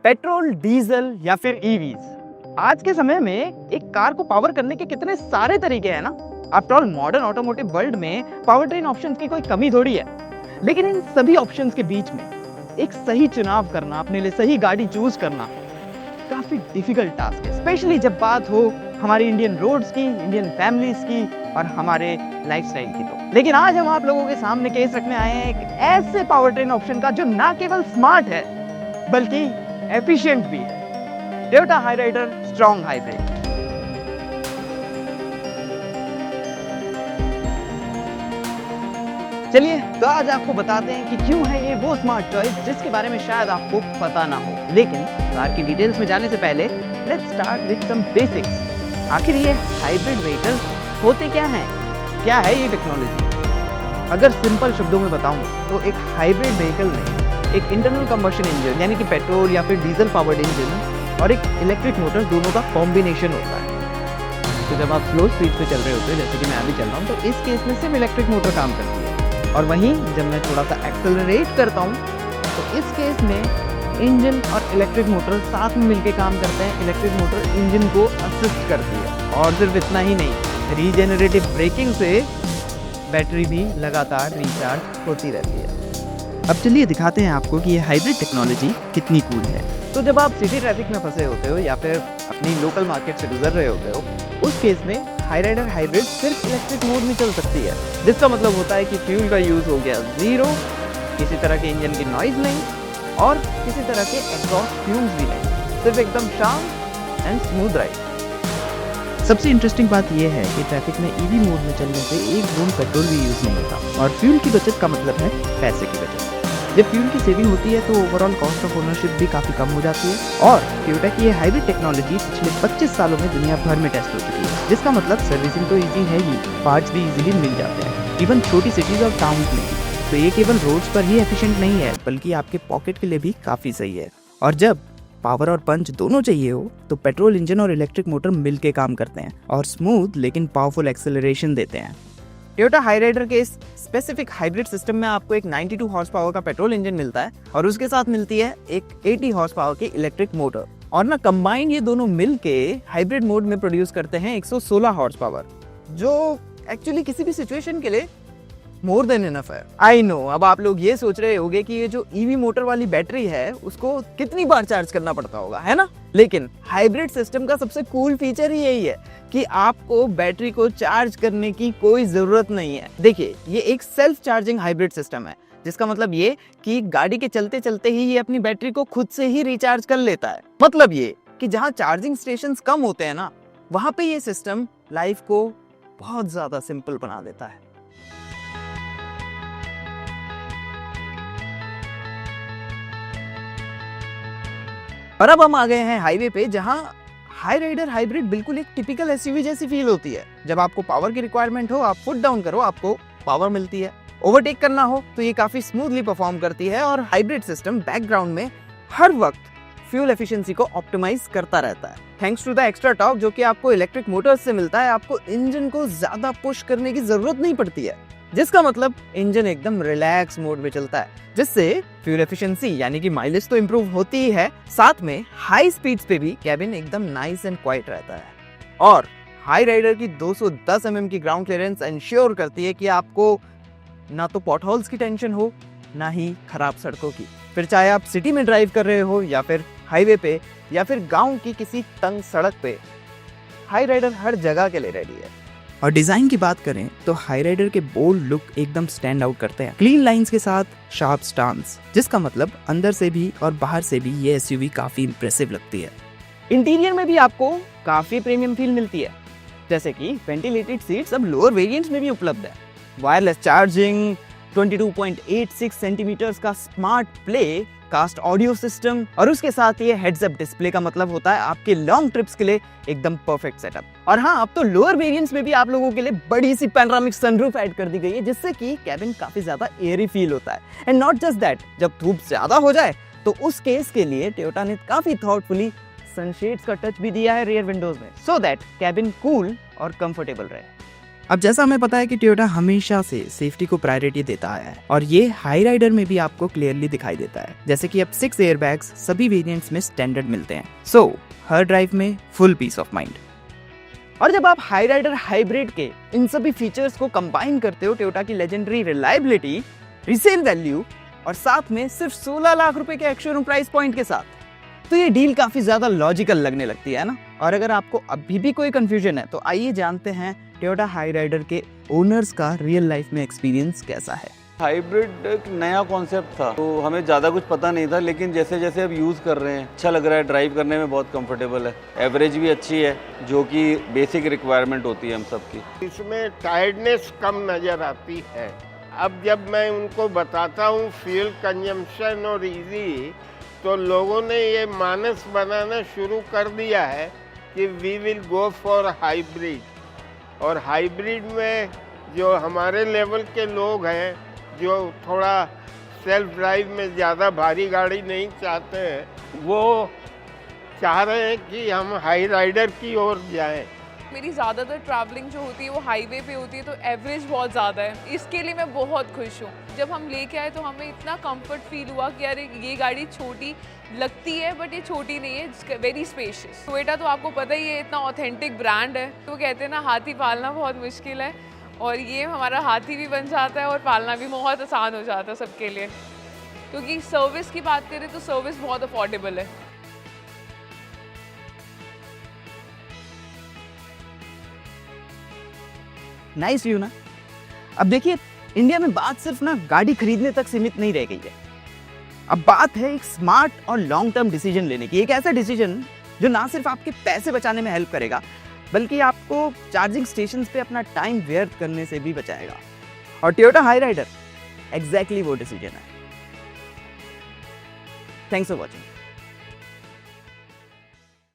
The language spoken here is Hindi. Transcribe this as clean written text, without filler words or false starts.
पेट्रोल, डीजल या फिर ईवीज। आज के समय में एक कार को पावर करने के कितने सारे तरीके हैं ना। After all modern automotive world में पावर ट्रेन ऑप्शंस की कोई कमी थोड़ी है, लेकिन इन सभी ऑप्शंस के बीच में एक सही चुनाव करना, अपने लिए सही गाड़ी चूज करना काफी डिफिकल्ट टास्क है, स्पेशली जब बात हो हमारी इंडियन रोड्स की, इंडियन फैमिलीज की और हमारे लाइफस्टाइल की। तो लेकिन आज हम आप लोगों के सामने केस रखने आए हैं एक ऐसे पावर ट्रेन ऑप्शन का जो ना केवल स्मार्ट है बल्कि एफिशिएंट भी है। Toyota Hyryder strong hybrid. चलिए तो आज आपको बताते हैं कि क्यों है ये वो स्मार्ट चॉइस जिसके बारे में शायद आपको पता ना हो। लेकिन कार की डिटेल्स में जाने से पहले let's start with some basics. आखिर ये हाइब्रिड व्हीकल होते क्या हैं? क्या है ये टेक्नोलॉजी? अगर सिंपल शब्दों में बताऊं तो एक हाइब्रिड व्हीकल में एक इंटरनल कंबशन इंजन यानी कि पेट्रोल या फिर डीजल पावर्ड इंजन और एक इलेक्ट्रिक मोटर दोनों का कॉम्बिनेशन होता है। तो जब आप स्लो स्पीड पे चल रहे होते हो, जैसे कि मैं अभी चल रहा हूँ, तो इस केस में सिर्फ इलेक्ट्रिक मोटर काम करती है। और वहीं जब मैं थोड़ा सा एक्सेलरेट करता हूँ तो इस केस में इंजन और इलेक्ट्रिक मोटर साथ में मिलकर काम करते हैं। इलेक्ट्रिक मोटर इंजन को असिस्ट करती है। और सिर्फ इतना ही नहीं, रीजेनरेटिव ब्रेकिंग से बैटरी भी लगातार रिचार्ज होती रहती है। अब चलिए दिखाते हैं आपको कि ये हाइब्रिड टेक्नोलॉजी कितनी कूल है। तो जब आप सिटी ट्रैफिक में फंसे होते हो या फिर अपनी लोकल मार्केट से गुजर रहे होते हो, उस केस में हाईराइडर हाइब्रिड सिर्फ इलेक्ट्रिक मोड में चल सकती है, जिसका मतलब होता है कि फ्यूल का यूज हो गया जीरो, किसी तरह के इंजन की नॉइज नहीं और किसी तरह के एग्जॉस्ट फ्यूम्स भी नहीं, सिर्फ एकदम शांत एंड स्मूथ राइड। सबसे इंटरेस्टिंग बात यह है कि ट्रैफिक में ईवी मोड में चलने से एक बूंद पेट्रोल भी यूज नहीं होता और फ्यूल की बचत का मतलब है पैसे की बचत। जब फ्यूल की सेविंग होती है तो ओवरऑल कॉस्ट ऑफ ओनरशिप भी काफी कम हो जाती है। और टोयोटा की ये हाइब्रिड टेक्नोलॉजी पिछले 25 सालों में दुनिया भर में टेस्ट हो चुकी है, जिसका मतलब सर्विसिंग तो इजी है ही, पार्ट्स भी इजीली मिल जाते हैं, इवन छोटी सिटीज और टाउन्स में। तो ये केवल रोड्स पर ही एफिशिएंट नहीं है बल्कि आपके पॉकेट के लिए भी काफी सही है। और जब पावर और पंच दोनों चाहिए हो तो पेट्रोल इंजन और इलेक्ट्रिक मोटर मिलके काम करते हैं और स्मूथ लेकिन पावरफुल एक्सेलरेशन देते हैं। टोयोटा हाईराइडर के इस स्पेसिफिक हाइब्रिड सिस्टम में आपको एक 92 हॉर्स पावर का पेट्रोल इंजन मिलता है और उसके साथ मिलती है एक 80 हॉर्स पावर की इलेक्ट्रिक मोटर। और ना कंबाइंड ये दोनों मिलके हाइब्रिड मोड में प्रोड्यूस करते हैं 116 हॉर्स पावर, जो एक्चुअली किसी भी सिचुएशन के लिए मोर देन इनफ है। आई नो, अब आप लोग ये सोच रहे होंगे कि ये जो ईवी मोटर वाली बैटरी है उसको कितनी बार चार्ज करना पड़ता होगा, है ना? लेकिन हाइब्रिड सिस्टम का सबसे कूल फीचर ही यही है कि आपको बैटरी को चार्ज करने की कोई जरूरत नहीं है। देखिए, ये एक सेल्फ चार्जिंग हाइब्रिड सिस्टम है, जिसका मतलब ये कि गाड़ी के चलते चलते ही ये अपनी बैटरी को खुद से ही रिचार्ज कर लेता है। मतलब ये कि जहां चार्जिंग स्टेशंस कम होते हैं ना, वहां पे ये सिस्टम लाइफ को बहुत ज्यादा सिंपल बना देता है। और अब हम आ गए हैं हाईवे पे, जहां हाईराइडर हाइब्रिड बिल्कुल एक टिपिकल एसयूवी जैसी फील होती है। जब आपको पावर की रिक्वायरमेंट हो, आप फुट डाउन करो, आपको पावर मिलती है। ओवरटेक करना हो तो ये काफी स्मूथली परफॉर्म करती है और हाइब्रिड सिस्टम बैकग्राउंड में हर वक्त फ्यूल एफिशिएंसी को ऑप्टिमाइज करता रहता है। Thanks to the extra torque जो कि आपको इलेक्ट्रिक मोटर्स से मिलता है, आपको इंजन को ज्यादा पुश करने की जरूरत नहीं पड़ती है, जिसका मतलब इंजन एकदम रिलैक्स मोड में चलता है, जिससे फ्यूल एफिशिएंसी यानी कि माइलेज तो इंप्रूव होती ही है, साथ में हाई स्पीड्स पे भी कैबिन एकदम नाइस एंड क्वाइट रहता है। और हाईराइडर की 210 mm की ग्राउंड क्लियरेंस इंश्योर करती है कि आपको ना तो पॉटहोल्स की टेंशन हो, ना ही खराब सड़कों की। फिर चाहे आप सिटी में ड्राइव कर रहे हो या फिर हाईवे पे या फिर गाँव की किसी तंग सड़क पे, हाईराइडर हर जगह के लिए रेडी है। और डिजाइन की बात करें तो हाईराइडर के बोल्ड लुक एकदम स्टैंड आउट करते हैं, क्लीन लाइंस के साथ शार्प स्टांस, जिसका मतलब अंदर से भी और बाहर से भी ये एसयूवी काफी इंप्रेसिव लगती है। इंटीरियर में भी आपको काफी प्रीमियम फील मिलती है, जैसे कि वेंटिलेटेड सीट्स अब लोअर वेरिएंट्स में भी उपलब्ध है, वायरलेस चार्जिंग, 22.86 सेंटीमीटर्स का smart play cast audio system और उसके साथ ये हेड्स अप डिस्प्ले का मतलब होता है आपके लॉन्ग ट्रिप्स के लिए एकदम परफेक्ट सेटअप। और हाँ, अब तो लोअर वेरिएंट्स में भी आप लोगों के लिए बड़ी सी पैनोरामिक सनरूफ ऐड कर दी गई है, जिससे कि कैबिन काफी ज्यादा एयरी फील होता है। एंड नॉट जस्ट दैट, जब धूप ज्यादा हो जाए तो उस केस के लिए टोयोटा ने काफी थॉटफुली सनशेड्स का टच भी दिया है रियर विंडोज में, सो दैट कैबिन कूल और कंफर्टेबल रहे। अब जैसा हमें पता है कि टोयोटा हमेशा से सेफ्टी को प्रायोरिटी देता आया है और ये हाई राइडर में भी आपको क्लियरली दिखाई देता है, जैसे कि अब 6 एयरबैग्स सभी वेरिएंट्स में स्टैंडर्ड मिलते हैं। सो हर ड्राइव में फुल पीस ऑफ माइंड। और जब आप हाई राइडर हाइब्रिड के इन सभी फीचर्स को कंबाइन करते हो टोयोटा की लेजेंडरी रिलायबिलिटी, रीसेल वैल्यू और साथ में सिर्फ 16 लाख रुपए के एक्स-शोरूम प्राइस पॉइंट के साथ, तो ये डील काफी ज्यादा लॉजिकल लगने लगती है ना। और अगर आपको अभी भी कोई कंफ्यूजन है तो आइए जानते हैं टोयोटा हाई राइडर के ओनर्स का रियल लाइफ में एक्सपीरियंस कैसा है। हाइब्रिड एक नया कॉन्सेप्ट था तो हमें ज़्यादा कुछ पता नहीं था, लेकिन जैसे जैसे अब यूज़ कर रहे हैं अच्छा लग रहा है, ड्राइव करने में बहुत कंफर्टेबल है, एवरेज भी अच्छी है जो कि बेसिक रिक्वायरमेंट होती है हम सबकी। इसमें टायर्डनेस कम नज़र आती है। अब जब मैं उनको बताता हूँ फ्यूल कंजम्पशन और इजी, तो लोगों ने ये मानस बनाना शुरू कर दिया है कि we will go for hybrid. और हाइब्रिड में जो हमारे लेवल के लोग हैं, जो थोड़ा सेल्फ ड्राइव में ज़्यादा भारी गाड़ी नहीं चाहते हैं, वो चाह रहे हैं कि हम हाई राइडर की ओर जाएं। मेरी ज़्यादातर ट्रैवलिंग जो होती है वो हाईवे पे होती है, तो एवरेज बहुत ज़्यादा है, इसके लिए मैं बहुत खुश हूँ। जब हम लेके आए तो हमें इतना कंफर्ट फील हुआ कि यार ये गाड़ी छोटी लगती है बट ये छोटी नहीं है, वेरी स्पेशियस। टोयोटा तो आपको पता ही है इतना ऑथेंटिक ब्रांड है, तो कहते हैं ना हाथी पालना बहुत मुश्किल है, और ये हमारा हाथी भी बन जाता है और पालना भी बहुत आसान हो जाता है सबके लिए। क्योंकि सर्विस की बात करें तो सर्विस बहुत अफोर्डेबल है। नाइस व्यू ना। अब देखिए इंडिया में बात सिर्फ ना गाड़ी खरीदने तक सीमित नहीं रह गई है, अब बात है एक स्मार्ट और लॉन्ग टर्म डिसीजन लेने की। एक ऐसा डिसीजन जो ना सिर्फ आपके पैसे बचाने में हेल्प करेगा बल्कि आपको चार्जिंग स्टेशंस पे अपना टाइम व्यर्थ करने से भी बचाएगा। और टोयोटा हाई राइडर एग्जैक्टली वो डिसीजन है। Thanks for watching.